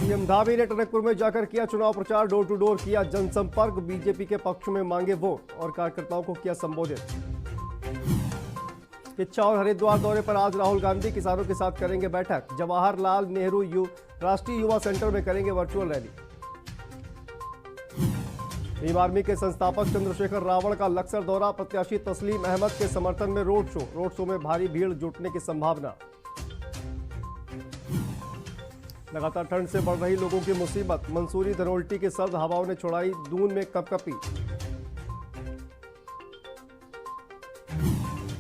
CM Dhami ने टनकपुर में जाकर किया चुनाव प्रचार, डोर टू डोर किया जनसंपर्क, बीजेपी के पक्ष में मांगे वोट और कार्यकर्ताओं को किया संबोधित। किच्छा और हरिद्वार दौरे पर आज राहुल गांधी किसानों के साथ करेंगे बैठक, जवाहरलाल नेहरू राष्ट्रीय युवा सेंटर में करेंगे वर्चुअल रैली। भीम आर्मी के संस्थापक चंद्रशेखर रावण का लक्सर दौरा, प्रत्याशी तस्लीम अहमद के समर्थन में रोड शो में भारी भीड़ जुटने की संभावना। लगातार ठंड से बढ़ रही लोगों की मुसीबत, मंसूरी धनोल्टी की सर्द हवाओं ने छुड़ाई दून में कपकपी।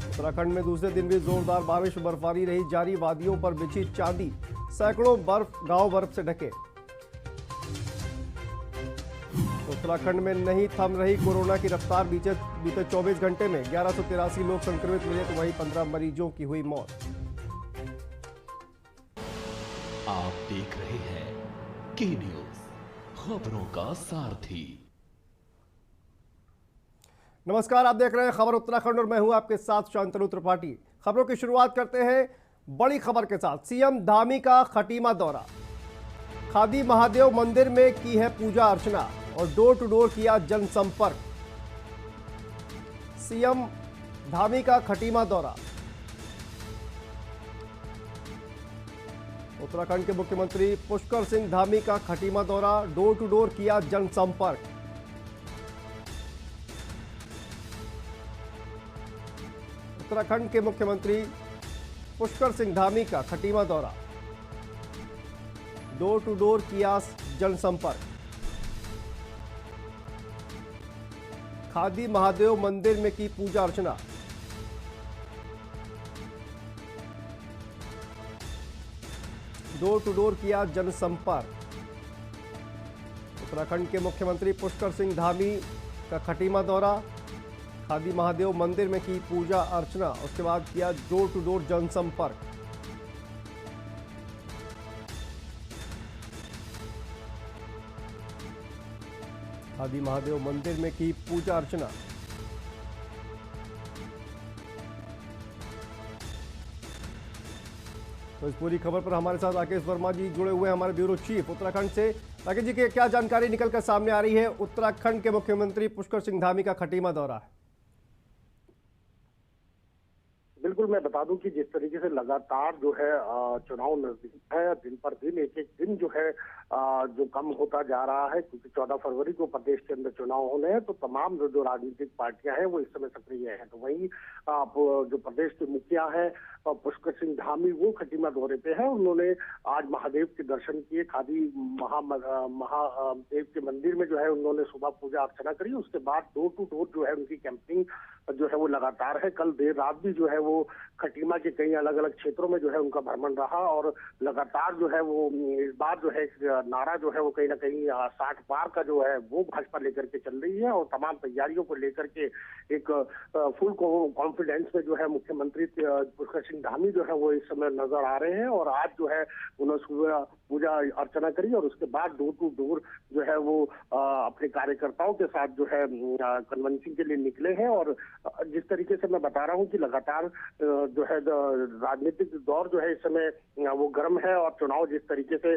उत्तराखंड में दूसरे दिन भी जोरदार बारिश, बर्फबारी रही जारी, वादियों पर बिछी चांदी, सैकड़ों गांव बर्फ से ढके। उत्तराखंड में नहीं थम रही कोरोना की रफ्तार, बीते 24 घंटे में 1183 लोग संक्रमित मिले तो वहीं 15 मरीजों की हुई मौत। आप देख रहे हैं के न्यूज, खबरों का सारथी। नमस्कार, आप देख रहे हैं खबर उत्तराखंड और मैं हूं आपके साथ शांतनु त्रिपाठी। खबरों की शुरुआत करते हैं बड़ी खबर के साथ। सीएम धामी का खटीमा दौरा, खादी महादेव मंदिर में की है पूजा अर्चना और डोर टू डोर किया जनसंपर्क। सीएम धामी का खटीमा दौरा, उत्तराखंड के मुख्यमंत्री पुष्कर सिंह धामी का खटीमा दौरा, डोर टू डोर किया जनसंपर्क। उत्तराखंड के मुख्यमंत्री पुष्कर सिंह धामी का खटीमा दौरा, डोर टू डोर किया जनसंपर्क। खादी महादेव मंदिर में की पूजा अर्चना। डोर टू डोर किया जनसंपर्क। उत्तराखंड के मुख्यमंत्री पुष्कर सिंह धामी का खटीमा दौरा, खादी महादेव मंदिर में की पूजा अर्चना, उसके बाद किया डोर टू डोर जनसंपर्क। खादी महादेव मंदिर में की पूजा अर्चना। तो इस पूरी खबर पर हमारे साथ राकेश वर्मा जी जुड़े हुए हैं, हमारे ब्यूरो चीफ उत्तराखंड से। राकेश जी, की क्या जानकारी निकलकर सामने आ रही है? उत्तराखंड के मुख्यमंत्री पुष्कर सिंह धामी का खटीमा दौरा है। बिल्कुल, मैं बता दूं कि जिस तरीके से लगातार जो है चुनाव नजदीक है, दिन पर दिन एक एक दिन जो है जो कम होता जा रहा है, क्योंकि 14 फरवरी को प्रदेश के अंदर चुनाव होने हैं, तो तमाम जो राजनीतिक पार्टियां हैं वो इस समय सक्रिय हैं। तो वहीं जो प्रदेश के मुखिया हैं पुष्कर सिंह धामी, वो खटीमा दौरे पे हैं। उन्होंने आज महादेव के दर्शन किए, खादी महादेव के मंदिर में जो है उन्होंने सुबह पूजा अर्चना करी। उसके बाद डोर टू डोर जो है उनकी कैंपिंग जो है वो लगातार है। कल देर रात भी जो है वो खटीमा के कई अलग अलग क्षेत्रों में जो है उनका भ्रमण रहा और लगातार जो है वो इस बार जो है नारा जो है वो कहीं ना कहीं 60 पार का जो है वो भाजपा लेकर के चल रही है और तमाम तैयारियों को लेकर के एक फुल कॉन्फिडेंस में जो है मुख्यमंत्री पुष्कर सिंह धामी जो है वो इस समय नजर आ रहे हैं। और आज जो है उन्होंने सुबह पूजा अर्चना करी और उसके बाद डोर टू डोर जो है वो अपने कार्यकर्ताओं के साथ जो है कन्वेंसिंग के लिए निकले हैं। और जिस तरीके से मैं बता रहा हूँ कि लगातार जो है राजनीतिक दौर जो है इस समय वो गर्म है और चुनाव जिस तरीके से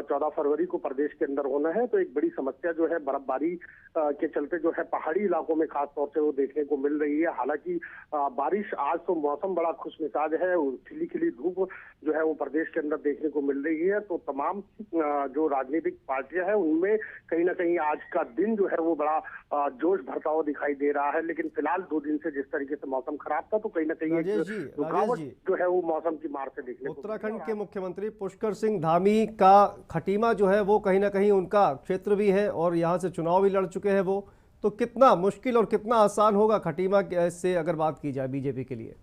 14 फरवरी को प्रदेश के अंदर होना है, तो एक बड़ी समस्या जो है बर्फबारी के चलते जो है पहाड़ी इलाकों में खास तौर से वो देखने को मिल रही है। हालांकि बारिश, आज तो मौसम बड़ा खुश मिजाज है, खिली खिली धूप जो है वो प्रदेश के अंदर देखने को मिल रही है। तो तमाम जो राजनीतिक पार्टियां हैं उनमें कहीं ना कहीं आज का दिन जो है वो बड़ा जोश भरता हुआ दिखाई दे रहा है। लेकिन फिलहाल 2 दिन से जिस तरीके से मौसम खराब था, तो कहीं ना कहीं रुकावट जो है वो मौसम की मार से देखने को। उत्तराखंड के मुख्यमंत्री पुष्कर सिंह धामी का खटीमा जो है वो कहीं ना कहीं उनका क्षेत्र भी है और यहाँ से चुनाव भी लड़ चुके हैं वो, तो कितना मुश्किल और कितना आसान होगा खटीमा से अगर बात की जाए बीजेपी के लिए?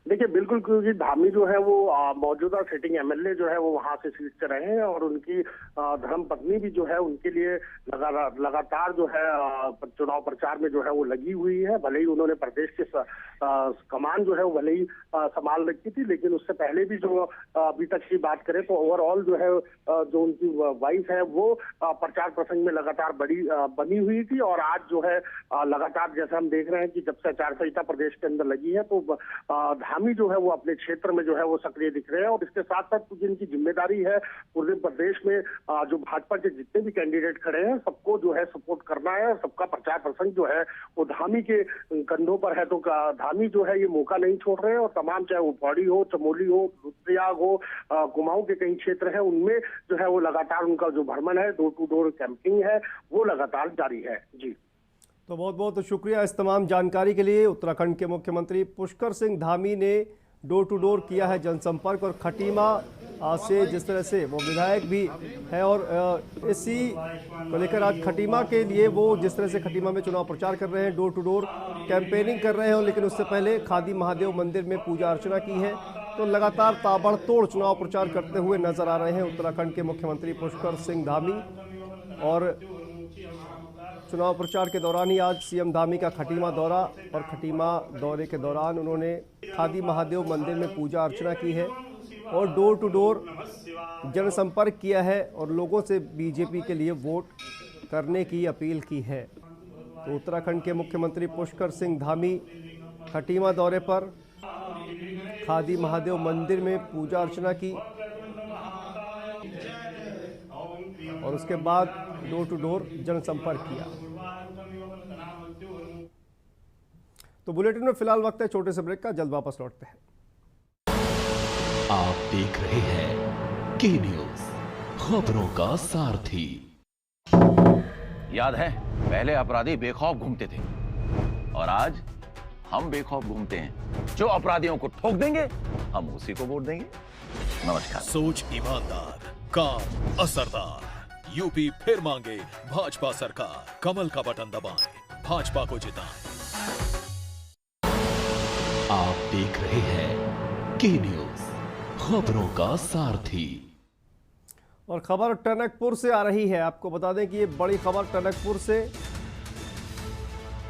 देखिए, बिल्कुल, क्योंकि धामी जो है वो मौजूदा सिटिंग एमएलए जो है वो वहां से सीट से रहे हैं और उनकी धर्म पत्नी भी जो है उनके लिए लगातार जो है चुनाव प्रचार में जो है वो लगी हुई है। भले ही उन्होंने प्रदेश के कमान जो है वो भले ही संभाल रखी थी, लेकिन उससे पहले भी जो अभी तक की बात करें तो ओवरऑल जो है जो उनकी वाइफ है वो प्रचार प्रसंग में लगातार बनी हुई थी। और आज जो है लगातार जैसे हम देख रहे हैं कि जब से आचार संहिता प्रदेश के अंदर लगी है तो धामी जो है वो अपने क्षेत्र में जो है वो सक्रिय दिख रहे हैं। और इसके साथ साथ जिनकी जिम्मेदारी है पूरे प्रदेश में जो भाजपा के जितने भी कैंडिडेट खड़े हैं सबको जो है सपोर्ट करना है, और सबका प्रचार प्रसंग जो है वो धामी के कंधों पर है। तो धामी जो है ये मौका नहीं छोड़ रहे हैं, और तमाम चाहे वो पौड़ी हो, चमोली हो, रुद्रप्रयाग हो, कुमाऊं के कई क्षेत्र है उनमें जो है वो लगातार उनका जो भ्रमण है, डोर टू डोर कैंपिंग है, वो लगातार जारी है। जी तो बहुत बहुत शुक्रिया इस तमाम जानकारी के लिए। उत्तराखंड के मुख्यमंत्री पुष्कर सिंह धामी ने डोर टू डोर किया है जनसंपर्क, और खटीमा से जिस तरह से वो विधायक भी है और इसी को लेकर आज खटीमा के लिए वो जिस तरह से खटीमा में चुनाव प्रचार कर रहे हैं, डोर टू डोर कैंपेनिंग कर रहे हैं, लेकिन उससे पहले खादी महादेव मंदिर में पूजा अर्चना की है। तो लगातार ताबड़तोड़ चुनाव प्रचार करते हुए नजर आ रहे हैं उत्तराखंड के मुख्यमंत्री पुष्कर सिंह धामी। और चुनाव प्रचार के दौरान ही आज सीएम धामी का खटीमा दौरा, और खटीमा दौरे के दौरान उन्होंने खादी महादेव मंदिर में पूजा अर्चना की है और डोर टू डोर जनसंपर्क किया है और लोगों से बीजेपी के लिए वोट करने की अपील की है। तो उत्तराखंड के मुख्यमंत्री पुष्कर सिंह धामी खटीमा दौरे पर खादी महादेव मंदिर में पूजा अर्चना की और उसके बाद डोर टू डोर जनसंपर्क किया। तो बुलेटिन में फिलहाल वक्त है छोटे से ब्रेक का, जल्द वापस लौटते हैं। आप देख रहे हैं के न्यूज, खबरों का सारथी। याद है पहले अपराधी बेखौफ घूमते थे और आज हम बेखौफ घूमते हैं। जो अपराधियों को ठोक देंगे हम उसी को वोट देंगे। नमस्कार। सोच ईमानदार, काम असरदार। यूपी फिर मांगे भाजपा सरकार। कमल का बटन दबाएं, भाजपा को जिताएं। आप देख रहे हैं के न्यूज, खबरों का सारथी। और खबर टनकपुर से आ रही है। आपको बता दें कि ये बड़ी खबर टनकपुर से।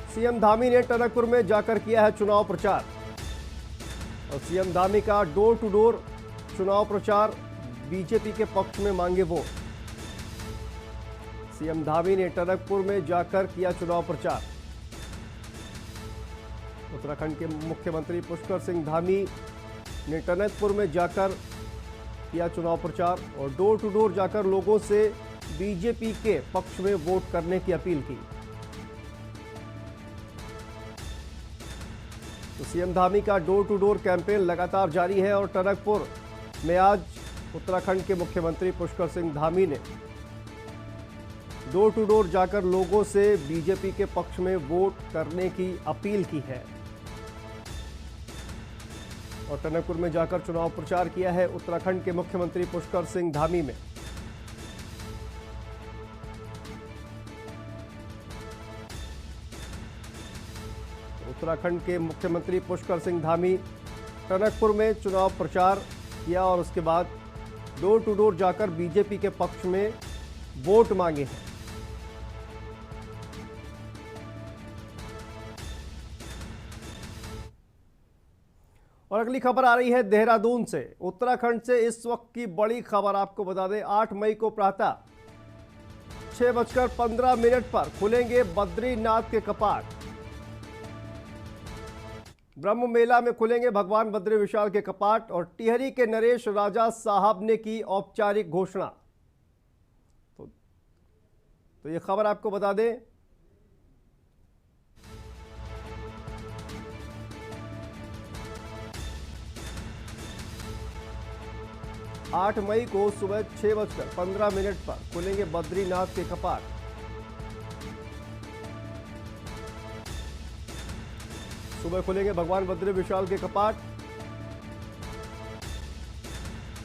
सीएम धामी ने टनकपुर में जाकर किया है चुनाव प्रचार, और सीएम धामी का डोर टू डोर चुनाव प्रचार, बीजेपी के पक्ष में मांगे वोट। सीएम धामी ने टनकपुर में जाकर किया चुनाव प्रचार। उत्तराखंड के मुख्यमंत्री पुष्कर सिंह धामी ने टनकपुर में जाकर किया चुनाव प्रचार और डोर टू डोर जाकर लोगों से बीजेपी के पक्ष में वोट करने की अपील की। तो सीएम धामी का डोर टू डोर कैंपेन लगातार जारी है, और टनकपुर में आज उत्तराखंड के मुख्यमंत्री पुष्कर सिंह धामी ने डोर टू डोर जाकर लोगों से बीजेपी के पक्ष में वोट करने की अपील की है और टनकपुर में जाकर चुनाव प्रचार किया है उत्तराखंड के मुख्यमंत्री पुष्कर सिंह धामी में। उत्तराखंड के मुख्यमंत्री पुष्कर सिंह धामी टनकपुर में चुनाव प्रचार किया और उसके बाद डोर टू डोर जाकर बीजेपी के पक्ष में वोट मांगे हैं। और अगली खबर आ रही है देहरादून से। उत्तराखंड से इस वक्त की बड़ी खबर आपको बता दें, 8 मई को प्रातः 6:15 पर खुलेंगे बद्रीनाथ के कपाट। ब्रह्म मेला में खुलेंगे भगवान बद्री विशाल के कपाट और टिहरी के नरेश राजा साहब ने की औपचारिक घोषणा। तो ये खबर आपको बता दें, आठ मई को सुबह 6:15 पर खुलेंगे बद्रीनाथ के कपाट। सुबह खुलेंगे भगवान बद्री विशाल के कपाट।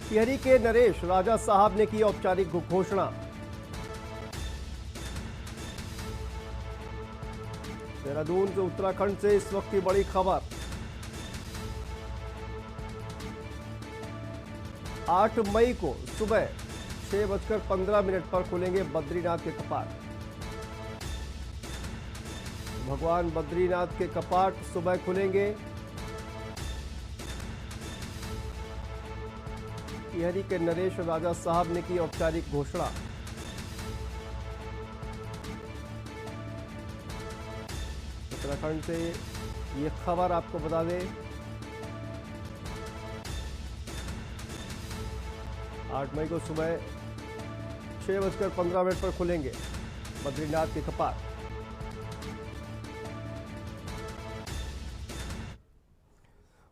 टिहरी के नरेश राजा साहब ने की औपचारिक घोषणा। देहरादून से उत्तराखंड से इस वक्त की बड़ी खबर। 8 मई को सुबह 6:15 पर खुलेंगे बद्रीनाथ के कपाट। भगवान बद्रीनाथ के कपाट सुबह खुलेंगे। टिहरी के नरेश राजा साहब ने की औपचारिक घोषणा। उत्तराखंड से ये खबर आपको बता दें, 8 मई को सुबह 6:15 पर खुलेंगे बद्रीनाथ के कपाट।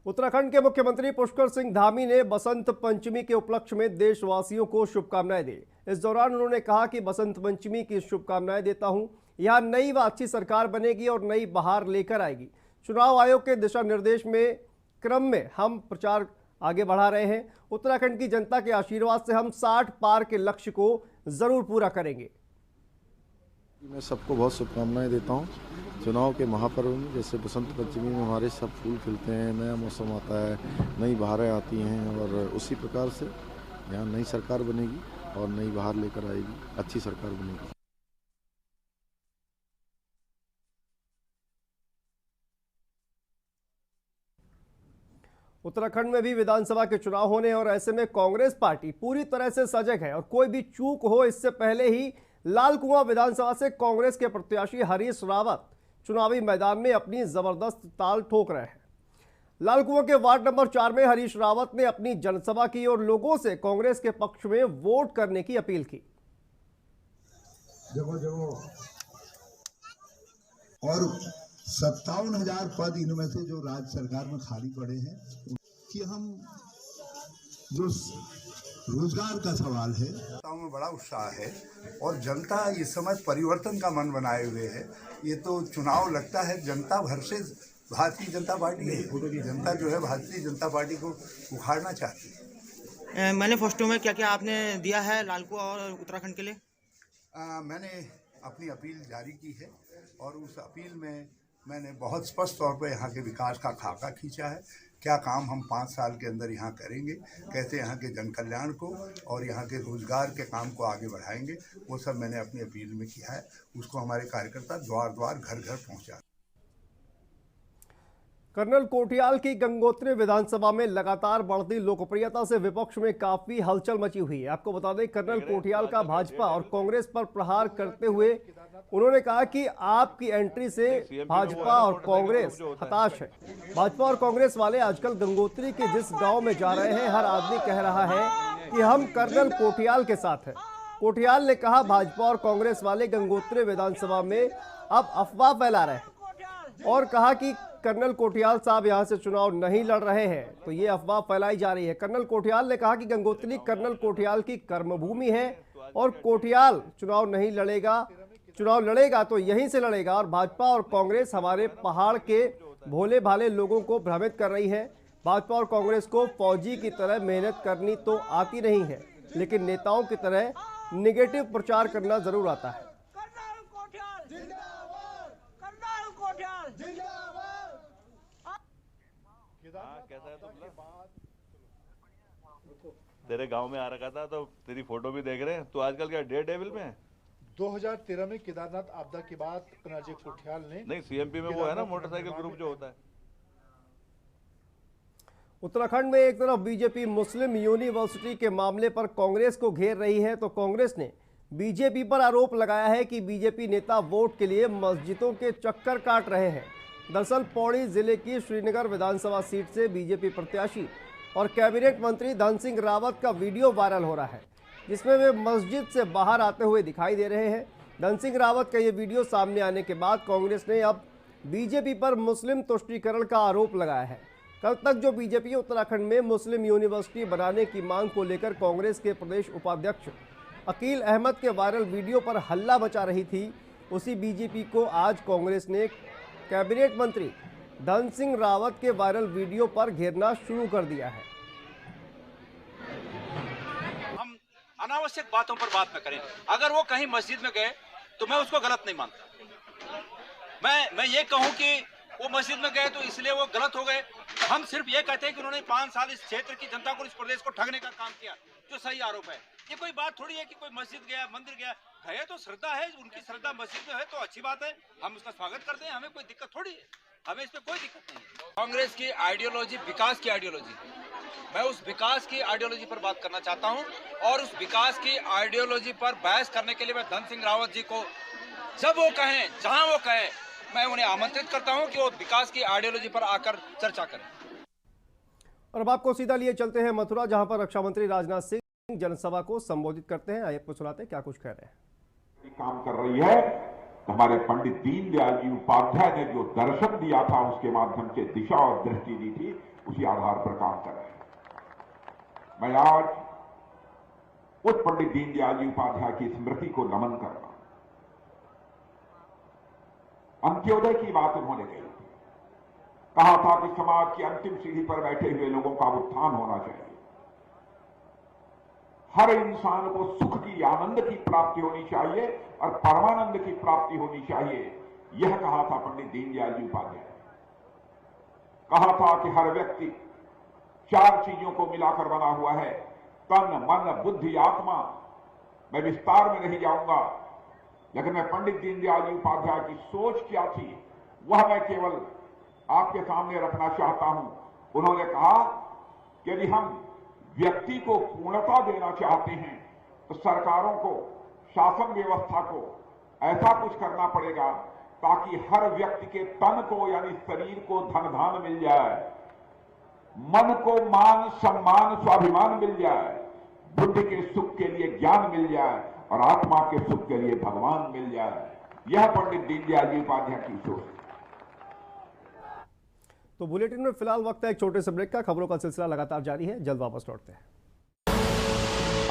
उत्तराखंड के मुख्यमंत्री पुष्कर सिंह धामी ने बसंत पंचमी के उपलक्ष्य में देशवासियों को शुभकामनाएं दी। इस दौरान उन्होंने कहा कि बसंत पंचमी की शुभकामनाएं देता हूं। यहां नई व अच्छी सरकार बनेगी और नई बहार लेकर आएगी। चुनाव आयोग के दिशा निर्देश में क्रम में हम प्रचार आगे बढ़ा रहे हैं। उत्तराखंड की जनता के आशीर्वाद से हम 60 पार के लक्ष्य को जरूर पूरा करेंगे। मैं सबको बहुत शुभकामनाएं देता हूं। चुनाव के महापर्व में जैसे बसंत पंचमी में हमारे सब फूल खिलते हैं, नया मौसम आता है, नई बहारें आती हैं और उसी प्रकार से यहाँ नई सरकार बनेगी और नई बहार लेकर आएगी, अच्छी सरकार बनेगी। उत्तराखंड में भी विधानसभा के चुनाव होने और ऐसे में कांग्रेस पार्टी पूरी तरह से सजग है और कोई भी चूक हो इससे पहले ही लाल कुआं विधानसभा से कांग्रेस के प्रत्याशी हरीश रावत चुनावी मैदान में अपनी जबरदस्त ताल ठोक रहे हैं। लाल कुआं के वार्ड नंबर 4 में हरीश रावत ने अपनी जनसभा की और लोगों से कांग्रेस के पक्ष में वोट करने की अपील की। और 57,000 पद इनमें से जो राज्य सरकार में खाली पड़े हैं कि हम जो रोजगार का सवाल है, जनता में बड़ा उत्साह है और जनता इस समय परिवर्तन का मन बनाए हुए है। ये तो चुनाव लगता है जनता भर से भारतीय जनता पार्टी है। जनता जो है भारतीय जनता पार्टी को उखाड़ना चाहती है। मैनिफेस्टो में क्या क्या आपने दिया है लाल कुआं और उत्तराखंड के लिए? मैंने अपनी अपील जारी की है और उस अपील में मैंने बहुत स्पष्ट तौर पर यहाँ के विकास का खाका खींचा है। क्या काम हम 5 साल के अंदर यहाँ करेंगे, कैसे यहाँ के जन कल्याण को और यहाँ के रोजगार के काम को आगे बढ़ाएंगे, वो सब मैंने अपनी अपील में किया है। उसको हमारे कार्यकर्ता द्वार द्वार घर घर पहुँचा। कर्नल कोठियाल की गंगोत्री विधानसभा में लगातार बढ़ती लोकप्रियता से विपक्ष में काफी हलचल मची हुई है। आपको बता दें कर्नल कोठियाल का भाजपा और कांग्रेस पर प्रहार करते हुए उन्होंने कहा कि आपकी एंट्री से भाजपा और कांग्रेस हताश है। भाजपा और कांग्रेस वाले आजकल गंगोत्री के जिस गांव में जा रहे हैं हर आदमी कह रहा है कि हम कर्नल कोठियाल के साथ हैं। कोठियाल ने कहा भाजपा और कांग्रेस वाले गंगोत्री विधानसभा में अब अफवाह फैला रहे हैं और कहा कि कर्नल कोठियाल साहब यहां से चुनाव नहीं लड़ रहे हैं, तो ये अफवाह फैलाई जा रही है। कर्नल कोठियाल ने कहा कि गंगोत्री कर्नल कोठियाल की कर्मभूमि है और कोठियाल चुनाव लड़ेगा तो यहीं से लड़ेगा और भाजपा और कांग्रेस हमारे पहाड़ के भोले भाले लोगों को भ्रमित कर रही है। भाजपा और कांग्रेस को फौजी की तरह मेहनत करनी तो आती नहीं है, लेकिन नेताओं की तरह निगेटिव प्रचार करना जरूर आता है। कैसा है तेरे गांव में आ रखा था तो तेरी फोटो भी देख रहे हैं। तो आजकल क्या डेयर डेविल में है? 2013 में केदारनाथ आपदा के बाद कर्नल कोठियाल ने नहीं सीएमपी में वो है ना मोटरसाइकिल ग्रुप जो होता है। उत्तराखंड में एक तरफ बीजेपी मुस्लिम यूनिवर्सिटी के मामले पर कांग्रेस को घेर रही है तो कांग्रेस ने बीजेपी पर आरोप लगाया है कि बीजेपी नेता वोट के लिए मस्जिदों के चक्कर काट रहे हैं। दरअसल पौड़ी जिले की श्रीनगर विधानसभा सीट से बीजेपी प्रत्याशी और कैबिनेट मंत्री धन सिंह रावत का वीडियो वायरल हो रहा है, जिसमें वे मस्जिद से बाहर आते हुए दिखाई दे रहे हैं। धन सिंह रावत का ये वीडियो सामने आने के बाद कांग्रेस ने अब बीजेपी पर मुस्लिम तुष्टीकरण का आरोप लगाया है। कल तक जो बीजेपी उत्तराखंड में मुस्लिम यूनिवर्सिटी बनाने की मांग को लेकर कांग्रेस के प्रदेश उपाध्यक्ष अकील अहमद के वायरल वीडियो पर हल्ला मचा रही थी, उसी बीजेपी को आज कांग्रेस ने कैबिनेट मंत्री धन सिंह रावत के वायरल वीडियो पर घेरना शुरू कर दिया है। हम अनावश्यक बातों पर बात न करें। अगर वो कहीं मस्जिद में गए तो मैं उसको गलत नहीं मानता। मैं ये कहूं कि वो मस्जिद में गए तो इसलिए वो गलत हो गए। हम सिर्फ ये कहते हैं कि उन्होंने 5 साल इस क्षेत्र की जनता को, इस प्रदेश को ठगने का काम किया, जो सही आरोप है। ये कोई बात थोड़ी है कि कोई मस्जिद गया, मंदिर गया, है तो श्रद्धा है, उनकी श्रद्धा मस्जिद में है तो अच्छी बात है, हम उसका स्वागत करते हैं, हमें कोई दिक्कत थोड़ी है, हमें इसमें कोई दिक्कत नहीं है। कांग्रेस की आइडियोलॉजी विकास की आइडियोलॉजी, मैं उस विकास की आइडियोलॉजी पर बात करना चाहता हूं और उस विकास की आइडियोलॉजी पर बहस करने के लिए मैं धन सिंह रावत जी को जब वो कहें, जहां वो कहें, मैं उन्हें आमंत्रित करता हूं कि वो विकास की आइडियोलॉजी पर आकर चर्चा करें। और अब आपको सीधा लिए चलते हैं मथुरा, जहां पर रक्षा मंत्री राजनाथ सिंह जनसभा को संबोधित करते हैं। आइए आपको सुनाते हैं क्या कुछ कह रहे हैं। काम कर रही है तो हमारे पंडित दीनदयाल जी उपाध्याय ने जो दर्शन दिया था, उसके माध्यम से दिशा और दृष्टि दी थी, उसी आधार पर काम कर रहे हैं। मैं आज उस पंडित दीनदयाल जी उपाध्याय की स्मृति को नमन कर रहा हूं। अंत्योदय की बात उन्होंने कही, कहा था कि समाज की अंतिम सीढ़ी पर बैठे हुए लोगों का उत्थान होना चाहिए, हर इंसान को सुख की, आनंद की प्राप्ति होनी चाहिए और परमानंद की प्राप्ति होनी चाहिए। यह कहा था पंडित दीनदयाल जी उपाध्याय। कहा था कि हर व्यक्ति 4 चीजों को मिलाकर बना हुआ है, तन, मन, बुद्धि, आत्मा। मैं विस्तार में नहीं जाऊंगा, लेकिन मैं पंडित दीनदयाल जी उपाध्याय की सोच क्या थी वह मैं केवल आपके सामने रखना चाहता हूं। उन्होंने कहा कि यदि हम व्यक्ति को पूर्णता देना चाहते हैं तो सरकारों को, शासन व्यवस्था को ऐसा कुछ करना पड़ेगा ताकि हर व्यक्ति के तन को यानी शरीर को धन धान मिल जाए, मन को मान सम्मान स्वाभिमान मिल जाए, बुद्धि के सुख के लिए ज्ञान मिल जाए और आत्मा के सुख के लिए भगवान मिल जाए। यह पंडित दीनदयाल जी उपाध्याय की सोच। तो बुलेटिन में फिलहाल वक्त है एक छोटे से ब्रेक का। खबरों का सिलसिला लगातार जारी है, जल्द वापस लौटते हैं।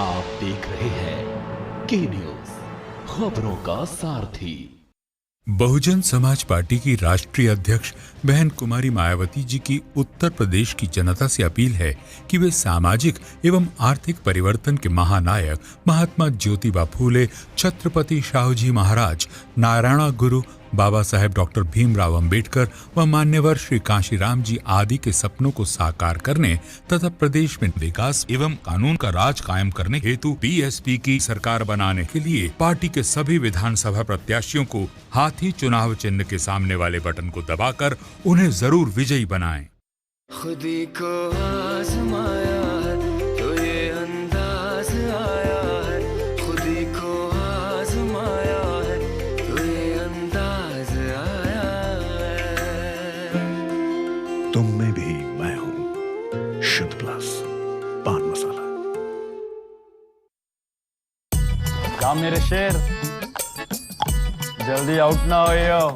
आप देख रहे हैं के न्यूज, खबरों का सारथी। बहुजन समाज पार्टी की राष्ट्रीय अध्यक्ष बहन कुमारी मायावती जी की उत्तर प्रदेश की जनता से अपील है कि वे सामाजिक एवं आर्थिक परिवर्तन के महानायक महात्मा ज्योतिबा फूले, छत्रपति शाहूजी महाराज, नारायण गुरु, बाबा साहेब डॉक्टर भीमराव अंबेडकर व मान्यवर श्री कांशीराम जी आदि के सपनों को साकार करने तथा प्रदेश में विकास एवं कानून का राज कायम करने हेतु बीएसपी की सरकार बनाने के लिए पार्टी के सभी विधानसभा प्रत्याशियों को हाथी चुनाव चिन्ह के सामने वाले बटन को दबाकर उन्हें जरूर विजयी बनाएं। खुदी को आजमाया है तो ये अंदाज आया है, खुदी को आजमाया है तो ये अंदाज आया है। तुम में भी मैं हूं, शुद्ध प्लस पान मसाला। क्या मेरे शेर, जल्दी आउट ना हो।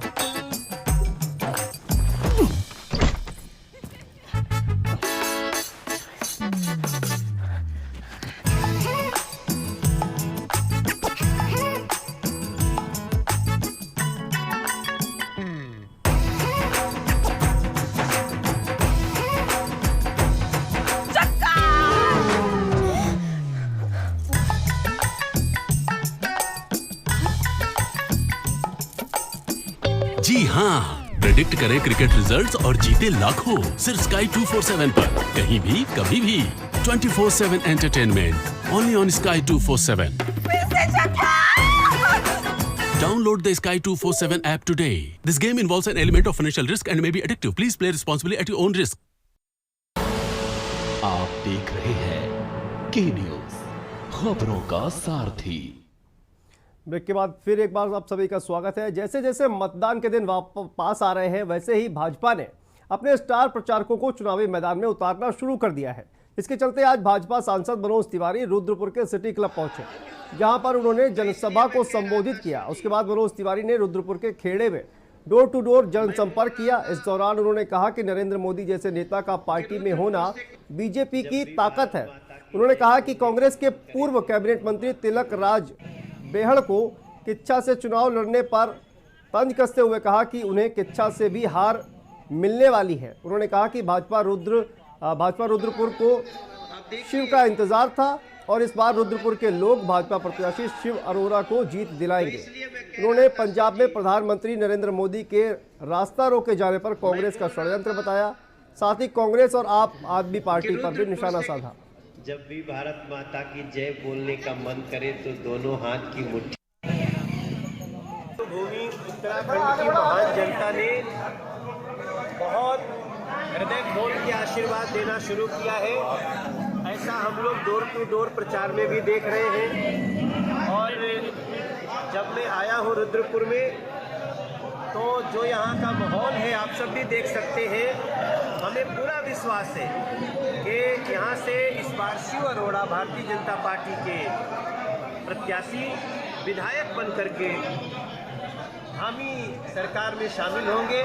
जी हाँ, प्रेडिक्ट करें क्रिकेट रिजल्ट्स और जीते लाखों सिर्फ स्काई 247 पर, कहीं भी कभी भी 24/7 entertainment only on sky 247। Download the Sky 247 app today. This game involves an element of financial risk and may be addictive. Please play responsibly at your own risk. आप देख रहे हैं के न्यूज, खबरों का सारथी। ब्रेक के बाद फिर एक बार आप सभी का स्वागत है। जैसे जैसे मतदान के दिन पास आ रहे हैं, वैसे ही भाजपा ने अपने स्टार प्रचारकों को चुनावी मैदान में उतारना शुरू कर दिया है। इसके चलते आज भाजपा सांसद मनोज तिवारी रुद्रपुर के सिटी क्लब पहुंचे, जहां पर उन्होंने जनसभा को संबोधित किया। उसके बाद मनोज तिवारी ने रुद्रपुर के खेड़े में डोर टू डोर जनसंपर्क किया। इस दौरान उन्होंने कहा कि नरेंद्र मोदी जैसे नेता का पार्टी में होना बीजेपी की ताकत है। उन्होंने कहा कि कांग्रेस के पूर्व कैबिनेट मंत्री तिलक राज बेहड़ को किच्छा से चुनाव लड़ने पर तंज कसते हुए कहा कि उन्हें किच्छा से भी हार मिलने वाली है। उन्होंने कहा कि भाजपा रुद्रपुर को शिव का इंतजार था और इस बार रुद्रपुर के लोग भाजपा प्रत्याशी शिव अरोड़ा को जीत दिलाएंगे। उन्होंने पंजाब में प्रधानमंत्री नरेंद्र मोदी के रास्ता रोके जाने पर कांग्रेस का षड्यंत्र बताया। साथ ही कांग्रेस और आप आदमी पार्टी पर भी निशाना साधा। जब भी भारत माता की जय बोलने का मन करे तो दोनों हाथ की मुट्ठी। भूमि उत्तराखंड की महान जनता ने बहुत हृदय खोल के आशीर्वाद देना शुरू किया है। ऐसा हम लोग डोर टू डोर प्रचार में भी देख रहे हैं। और जब मैं आया हूँ रुद्रपुर में, तो जो यहाँ का माहौल है आप सब भी देख सकते हैं। हमें पूरा विश्वास है कि यहाँ से इस बार शिव अरोड़ा भारतीय जनता पार्टी के प्रत्याशी विधायक बन करके हामी सरकार में शामिल होंगे।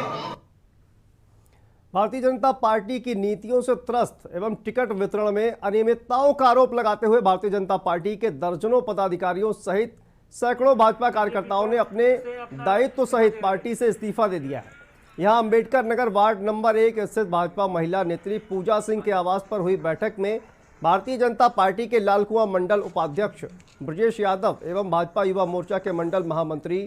भारतीय जनता पार्टी की नीतियों से त्रस्त एवं टिकट वितरण में अनियमितताओं का आरोप लगाते हुए भारतीय जनता पार्टी के दर्जनों पदाधिकारियों सहित सैकड़ों भाजपा कार्यकर्ताओं ने अपने दायित्व सहित पार्टी से इस्तीफा दे दिया है। यहां अंबेडकर नगर वार्ड नंबर 1 स्थित भाजपा महिला नेत्री पूजा सिंह के आवास पर हुई बैठक में भारतीय जनता पार्टी के लालकुआं मंडल उपाध्यक्ष ब्रजेश यादव एवं भाजपा युवा मोर्चा के मंडल महामंत्री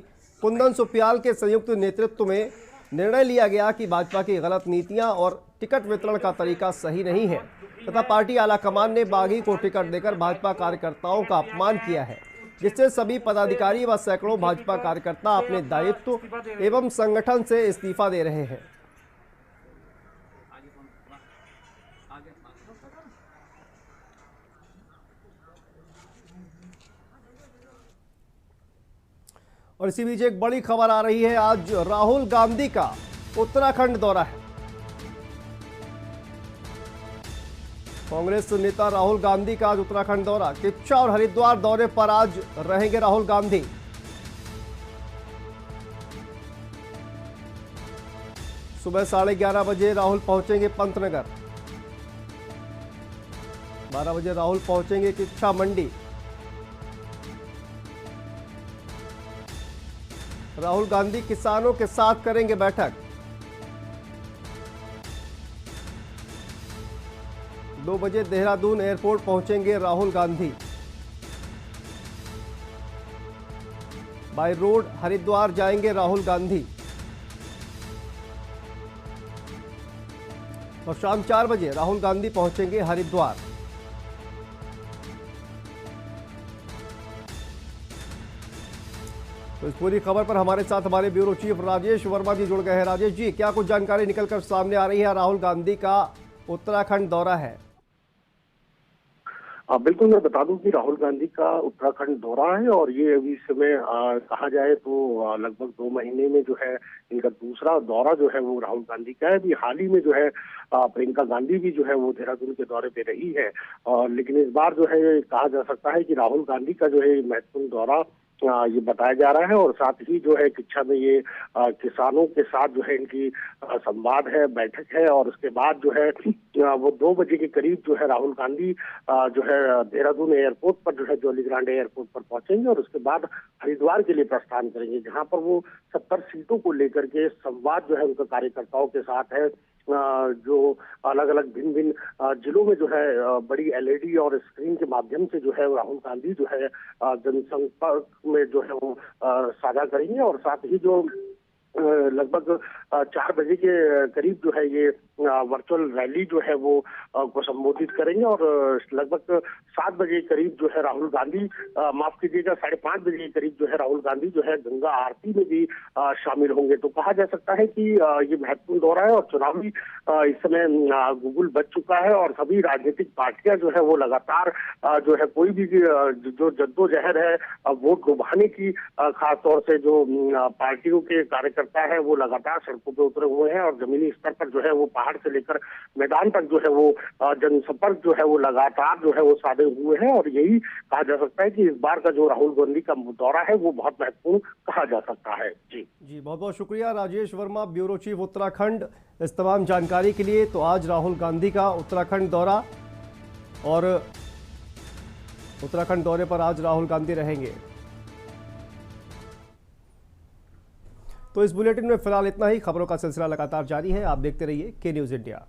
कुंदन सुप्याल के संयुक्त नेतृत्व में निर्णय लिया गया कि भाजपा की गलत नीतियां और टिकट वितरण का तरीका सही नहीं है तथा पार्टी आलाकमान ने बागी को टिकट देकर भाजपा कार्यकर्ताओं का अपमान किया है, जिससे सभी पदाधिकारी व सैकड़ों भाजपा कार्यकर्ता अपने दायित्व एवं संगठन से इस्तीफा दे रहे हैं। और इसी बीच एक बड़ी खबर आ रही है। आज राहुल गांधी का उत्तराखंड दौरा है। कांग्रेस नेता राहुल गांधी का आज उत्तराखंड दौरा। किच्चा और हरिद्वार दौरे पर आज रहेंगे राहुल गांधी। सुबह 11:30 बजे राहुल पहुंचेंगे पंतनगर। 12 बजे राहुल पहुंचेंगे किच्चा मंडी। राहुल गांधी किसानों के साथ करेंगे बैठक। 2 बजे देहरादून एयरपोर्ट पहुंचेंगे राहुल गांधी। बाय रोड हरिद्वार जाएंगे राहुल गांधी और शाम 4 बजे राहुल गांधी पहुंचेंगे हरिद्वार। तो इस पूरी खबर पर हमारे साथ हमारे ब्यूरो चीफ राजेश वर्मा जी जुड़ गए हैं। राजेश जी, क्या कुछ जानकारी निकलकर सामने आ रही है? राहुल गांधी का उत्तराखंड दौरा है। बिल्कुल, मैं बता दूं कि राहुल गांधी का उत्तराखंड दौरा है और ये अभी समय कहा जाए तो लगभग 2 महीने में जो है इनका दूसरा दौरा जो है वो राहुल गांधी का है। अभी हाल ही में जो है प्रियंका गांधी भी जो है वो देहरादून के दौरे पे रही है, लेकिन इस बार जो है कहा जा सकता है कि राहुल गांधी का जो है महत्वपूर्ण दौरा ये बताया जा रहा है और साथ ही जो है किच्छा में ये किसानों के साथ जो है इनकी संवाद है, बैठक है और उसके बाद जो है वो 2 बजे के करीब जो है राहुल गांधी जो है देहरादून एयरपोर्ट पर जो है जॉली ग्रांट एयरपोर्ट पर पहुंचेंगे और उसके बाद हरिद्वार के लिए प्रस्थान करेंगे, जहां पर वो 70 सीटों को लेकर के संवाद जो है उनके कार्यकर्ताओं के साथ है। जो अलग अलग भिन्न भिन्न जिलों में जो है बड़ी LED और स्क्रीन के माध्यम से जो है राहुल गांधी जो है जनसंपर्क में जो है वो साझा करेंगे और साथ ही जो लगभग 4 बजे के करीब जो है ये वर्चुअल रैली जो है वो को संबोधित करेंगे और लगभग 7 बजे के करीब जो है राहुल गांधी माफ कीजिएगा 5:30 बजे के करीब जो है राहुल गांधी जो है गंगा आरती में भी शामिल होंगे। तो कहा जा सकता है कि ये महत्वपूर्ण दौरा है और चुनावी इस समय गूगल बच चुका है और सभी राजनीतिक पार्टियां जो है वो लगातार जो है कोई भी जो जद्दोजहद है वोट लुभाने की, खासतौर से जो पार्टियों के कार्यकर्ता है वो लगातार सड़कों पर उतरे हुए हैं और जमीनी स्तर पर जो है वो पहाड़ से लेकर मैदान तक जो है वो जनसंपर्क जो है वो लगातार जो है वो साधे हुए हैं और यही कहा जा सकता है कि इस बार का जो राहुल गांधी का दौरा है वो बहुत महत्वपूर्ण कहा जा सकता है। जी बहुत बहुत शुक्रिया राजेश वर्मा, ब्यूरो चीफ उत्तराखंड, इस तमाम जानकारी के लिए। तो आज राहुल गांधी का उत्तराखंड दौरा और उत्तराखंड दौरे पर आज राहुल गांधी रहेंगे। तो इस बुलेटिन में फिलहाल इतना ही। खबरों का सिलसिला लगातार जारी है, आप देखते रहिए के न्यूज़ इंडिया।